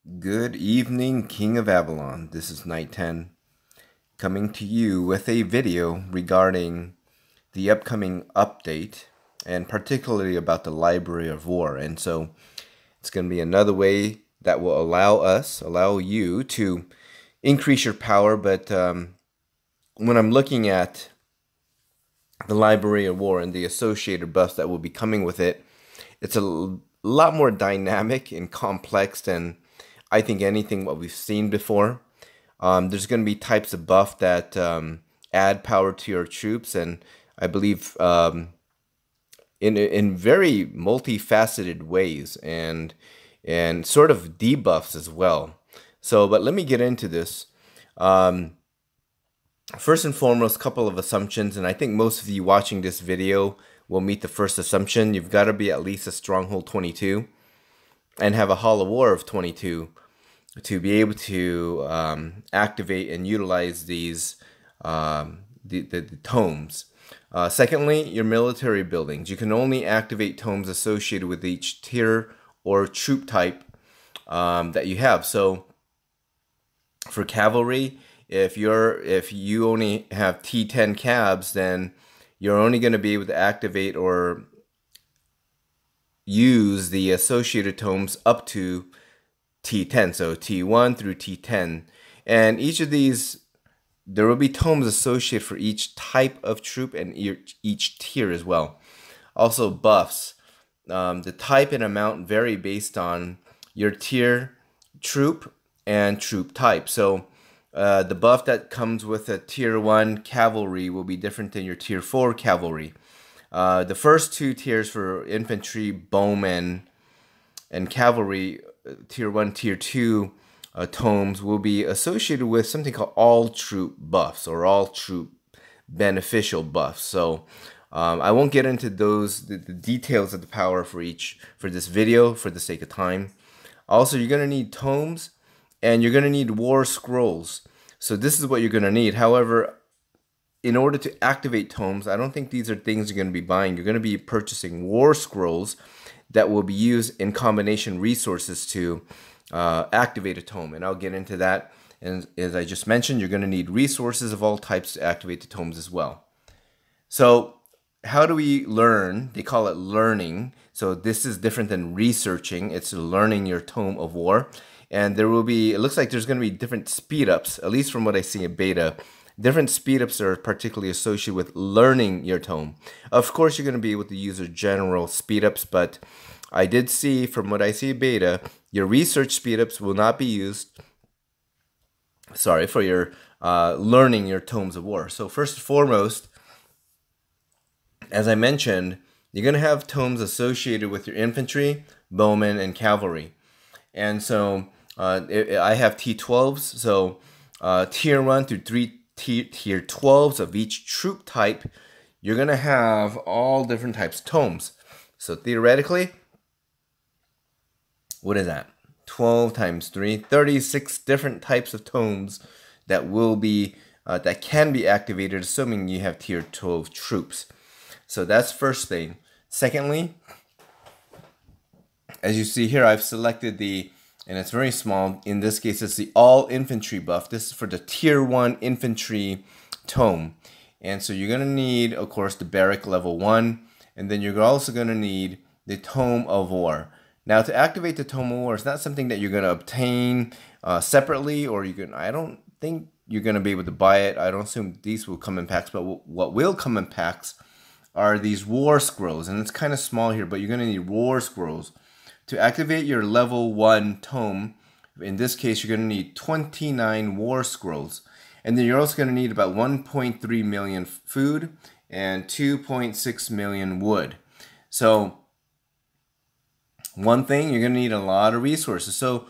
Good evening, King of Avalon. This is Night 10 coming to you with a video regarding the upcoming update and particularly about the Library of War. And so it's going to be another way that will allow you to increase your power. But when I'm looking at the Library of War and the associated buffs that will be coming with it, it's a lot more dynamic and complex than I think anything what we've seen before. There's going to be types of buff that add power to your troops, and I believe in very multifaceted ways and sort of debuffs as well. So, but let me get into this. First and foremost, couple of assumptions, and I think most of you watching this video will meet the first assumption. You've got to be at least a Stronghold 22 and have a Hall of War of 22 to be able to activate and utilize these the tomes. Secondly, your military buildings. You can only activate tomes associated with each tier or troop type that you have. So for cavalry, if you only have T10 cabs, then you're only going to be able to activate or use the associated tomes up to T10, so T1 through T10. And each of these, there will be tomes associated for each type of troop and each tier as well. Also buffs. The type and amount vary based on your tier, troop, and troop type. So the buff that comes with a tier 1 cavalry will be different than your tier 4 cavalry. The first two tiers for infantry, bowmen, and cavalry, tier 1, tier 2 tomes will be associated with something called all troop buffs or all troop beneficial buffs. So I won't get into the details of the power for this video for the sake of time. Also, you're going to need tomes and you're going to need war scrolls. So this is what you're going to need. However, in order to activate tomes, I don't think these are things you're going to be buying. You're going to be purchasing war scrolls that will be used in combination resources to activate a tome. And I'll get into that. And as I just mentioned, you're going to need resources of all types to activate the tomes as well. So how do we learn? They call it learning. So this is different than researching. It's learning your tome of war. And there will be, it looks like there's going to be different speed ups, at least from what I see in beta. Different speed ups are particularly associated with learning your tome. Of course, you're going to be able to use your general speed ups, but I did see from what I see in beta, your research speed ups will not be used, for your learning your tomes of war. So first and foremost, as I mentioned, you're going to have tomes associated with your infantry, bowmen, and cavalry. And so I have T12s, so tier 1 through 3 tier 12s of each troop type, you're going to have all different types of tomes. So theoretically, what is that? 12 times 3, 36 different types of tomes that will be that can be activated, assuming you have tier 12 troops. So that's first thing. Secondly, as you see here, I've selected and it's very small. In this case, it's the all infantry buff. This is for the tier 1 infantry tome. And so you're going to need, of course, the barrack level 1. And then you're also going to need the tome of war. Now, to activate the tome of war, it's not something that you're going to obtain separately, or I don't think you're going to be able to buy it. I don't assume these will come in packs, but what will come in packs are these war scrolls. And it's kind of small here, but you're going to need war scrolls. To activate your level 1 tome, in this case, you're going to need 29 war scrolls. And then you're also going to need about 1.3 million food and 2.6 million wood. So one thing, you're going to need a lot of resources. So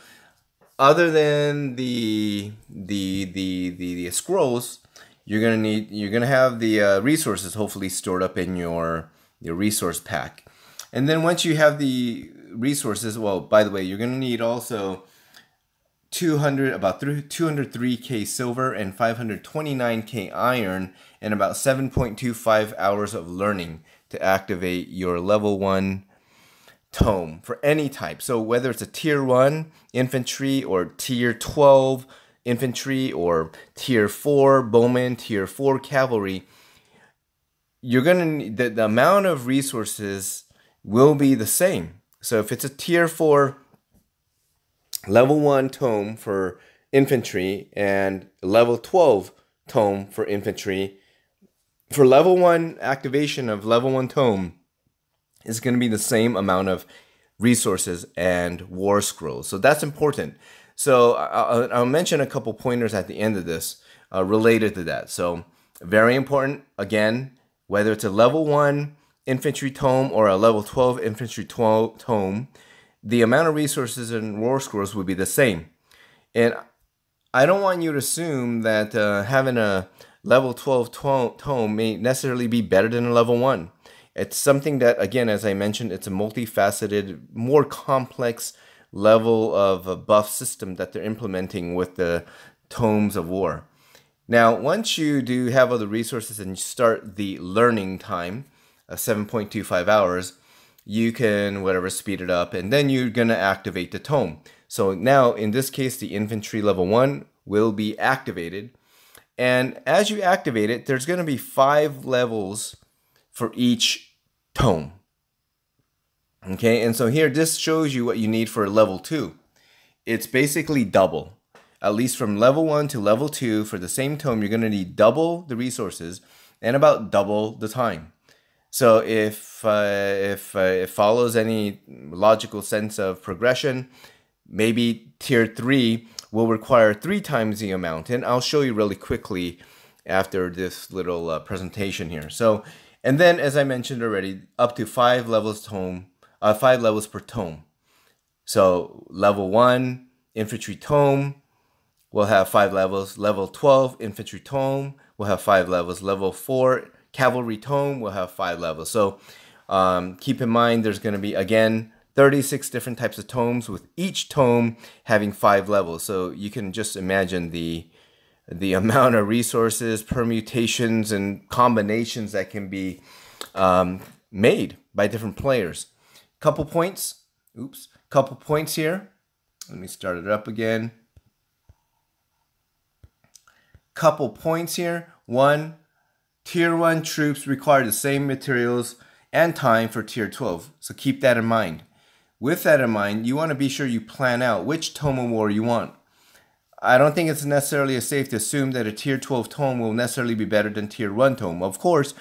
other than the scrolls, you're going to have the resources hopefully stored up in your resource pack. And then once you have the resources, well, by the way, you're going to need also 203k silver and 529k iron and about 7.25 hours of learning to activate your level 1 tome for any type. So whether it's a tier 1 infantry or tier 12 infantry or tier 4 bowman, tier 4 cavalry, you're going to need the amount of resources will be the same. So if it's a tier 4 level 1 tome for infantry and level 12 tome for infantry, for level 1 activation of level 1 tome is going to be the same amount of resources and war scrolls. So that's important. So I'll mention a couple pointers at the end of this related to that. So very important, again, whether it's a level 1 infantry tome or a level 12 infantry tome, the amount of resources and war scrolls will be the same. And I don't want you to assume that having a level 12 tome may necessarily be better than a level 1. It's something that, again, as I mentioned, it's a multifaceted, more complex level of a buff system that they're implementing with the tomes of war. Now, once you do have all the resources and you start the learning time, 7.25 hours, you can, whatever, speed it up, and then you're going to activate the tome. So now, in this case, the infantry level 1 will be activated. And as you activate it, there's going to be 5 levels for each tome. Okay, and so here, this shows you what you need for level 2. It's basically double. At least from level 1 to level 2, for the same tome, you're going to need double the resources and about double the time. So if it follows any logical sense of progression, maybe tier 3 will require 3 times the amount. And I'll show you really quickly after this little presentation here. So, and then as I mentioned already, up to 5 levels per tome. So level 1 infantry tome will have 5 levels. Level 12 infantry tome will have 5 levels. Level 4 cavalry tome will have 5 levels. So keep in mind there's going to be, again, 36 different types of tomes, with each tome having 5 levels. So you can just imagine the amount of resources, permutations, and combinations that can be made by different players. Couple points here. Let me start it up again. Couple points here. 1, tier 1 troops require the same materials and time for tier 12. So keep that in mind. With that in mind, you want to be sure you plan out which tome of war you want. I don't think it's necessarily safe to assume that a tier 12 tome will necessarily be better than tier 1 tome. Of course,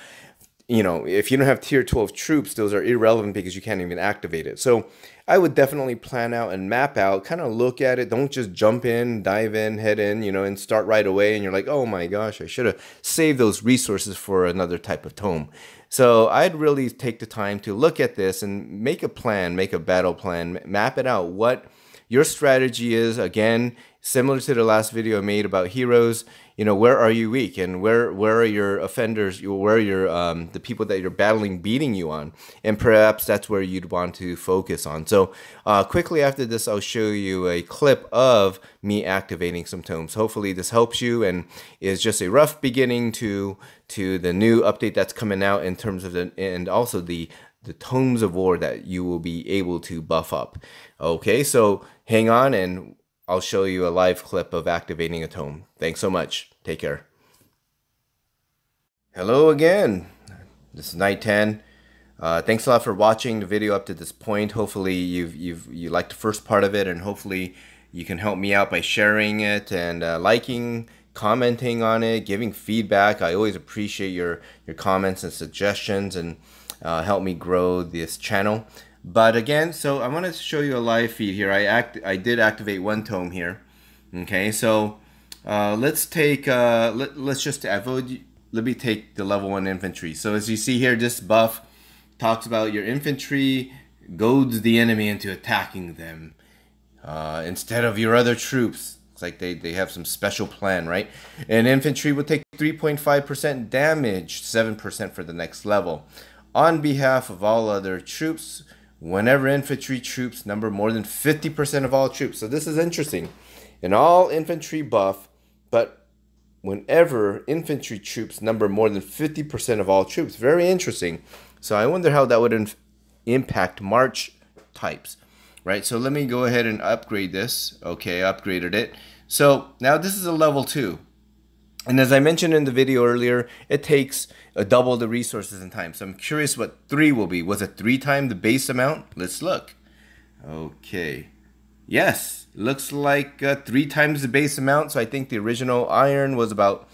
you know, if you don't have tier 12 troops, those are irrelevant because you can't even activate it. So I would definitely plan out and map out, kind of look at it. Don't just jump in, dive in, head in, you know, and start right away. And you're like, oh my gosh, I should have saved those resources for another type of tome. So I'd really take the time to look at this and make a plan, make a battle plan, map it out, what your strategy is. Again, similar to the last video I made about heroes, you know, where are you weak, and where are your offenders, where are your the people that you're battling beating you on, and perhaps that's where you'd want to focus on. So quickly after this, I'll show you a clip of me activating some tomes. Hopefully this helps you and is just a rough beginning to the new update that's coming out in terms of and also the tomes of war that you will be able to buff up. Okay, so hang on and I'll show you a live clip of activating a tome. Thanks so much. Take care. Hello again. This is Night 10. Thanks a lot for watching the video up to this point. Hopefully you liked the first part of it, and hopefully you can help me out by sharing it and liking, commenting on it, giving feedback. I always appreciate your comments and suggestions, and help me grow this channel. But again, so I want to show you a live feed here. I did activate one tome here. Okay, so let's take let me take the level 1 infantry. So as you see here, this buff talks about your infantry goads the enemy into attacking them instead of your other troops. It's like they have some special plan, right? And infantry will take 3.5% damage, 7% for the next level. On behalf of all other troops, whenever infantry troops number more than 50% of all troops. So this is interesting. An all infantry buff, but whenever infantry troops number more than 50% of all troops. Very interesting. So I wonder how that would impact March types, right? So let me go ahead and upgrade this. Okay, I upgraded it. So now this is a level 2. And as I mentioned in the video earlier, it takes double the resources and time. So I'm curious what 3 will be. Was it 3 times the base amount? Let's look. Okay. Yes, looks like 3 times the base amount. So I think the original iron was about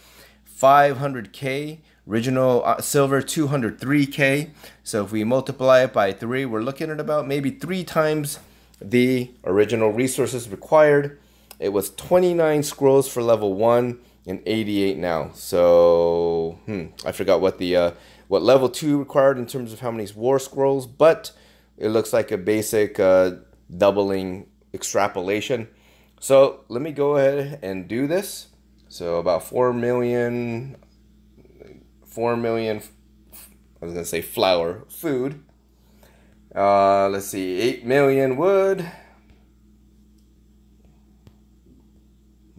500k. Original silver 203k. So if we multiply it by 3, we're looking at about maybe 3 times the original resources required. It was 29 scrolls for level 1 and 88 now. So I forgot what the what level 2 required in terms of how many war scrolls, but it looks like a basic doubling extrapolation. So let me go ahead and do this. So about 4 million, I was gonna say flour, food. Let's see, 8 million wood.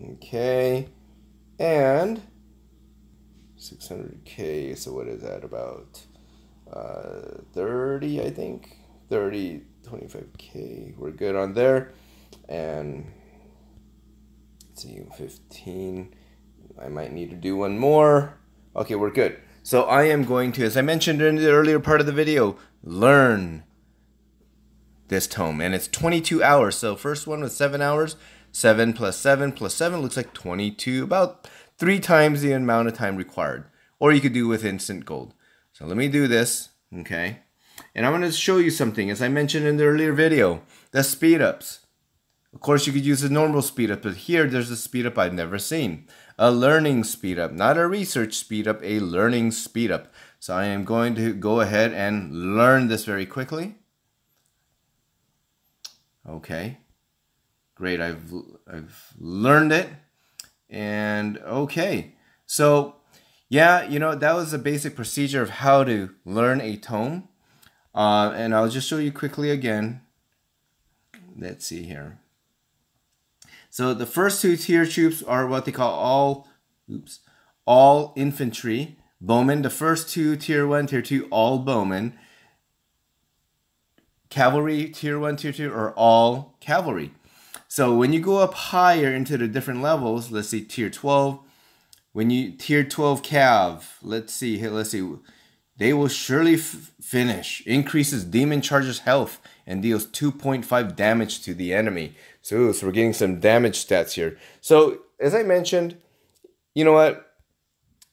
Okay, and 600k, so what is that, about 30, I think, 30, 25k, we're good on there. And let's see, 15, I might need to do one more. Okay, we're good. So I am going to, as I mentioned in the earlier part of the video, learn this tome, and it's 22 hours. So first one was 7 hours. 7 plus 7 plus 7 looks like 22, about 3 times the amount of time required. Or you could do with instant gold. So let me do this, okay? And I'm going to show you something. As I mentioned in the earlier video, the speed ups. Of course, you could use a normal speed up, but here there's a speed up I've never seen. A learning speed up, not a research speed up, a learning speed up. So I am going to go ahead and learn this very quickly. Okay. Great, I've learned it. And okay. So yeah, you know, that was the basic procedure of how to learn a tome. And I'll just show you quickly again. Let's see here. So the first 2 tier troops are what they call all infantry. Bowmen, the first 2 tier 1, tier 2, all bowmen. Cavalry, tier 1, tier 2 are all cavalry. So when you go up higher into the different levels, let's see, tier 12, when you tier 12 cav, let's see, they will surely finish, increases demon charges health, and deals 2.5 damage to the enemy. So we're getting some damage stats here. So as I mentioned, you know what?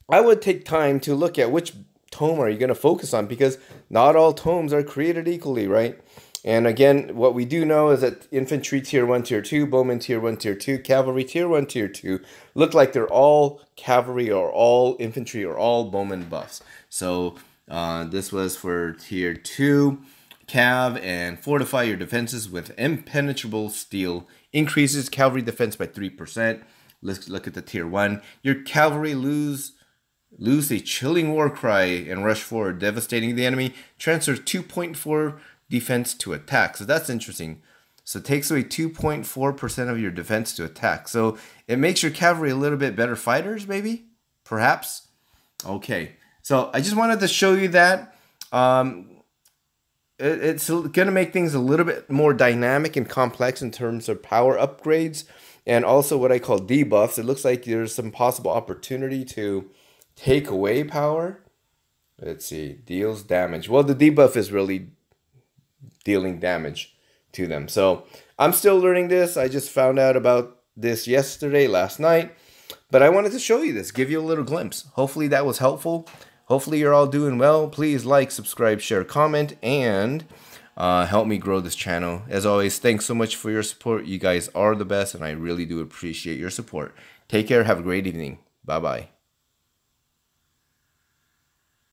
I would take time to look at which tome are you going to focus on, because not all tomes are created equally, right? And again, what we do know is that infantry tier 1, tier 2, bowman tier 1, tier 2, cavalry tier 1, tier 2 look like they're all cavalry or all infantry or all bowman buffs. So this was for tier 2 cav, and fortify your defenses with impenetrable steel. Increases cavalry defense by 3%. Let's look at the tier 1. Your cavalry lose a chilling war cry and rush forward, devastating the enemy. Transfers 2.4 defense to attack. So that's interesting. So it takes away 2.4% of your defense to attack. So it makes your cavalry a little bit better fighters, maybe? Perhaps? Okay. So I just wanted to show you that. It's going to make things a little bit more dynamic and complex in terms of power upgrades and also what I call debuffs. It looks like there's some possible opportunity to take away power. Let's see. Deals damage. Well, the debuff is really dealing damage to them. So I'm still learning this. I just found out about this last night. But I wanted to show you this, give you a little glimpse. Hopefully that was helpful. Hopefully you're all doing well. Please like, subscribe, share, comment, and help me grow this channel. As always, thanks so much for your support. You guys are the best, and I really do appreciate your support. Take care. Have a great evening. Bye-bye.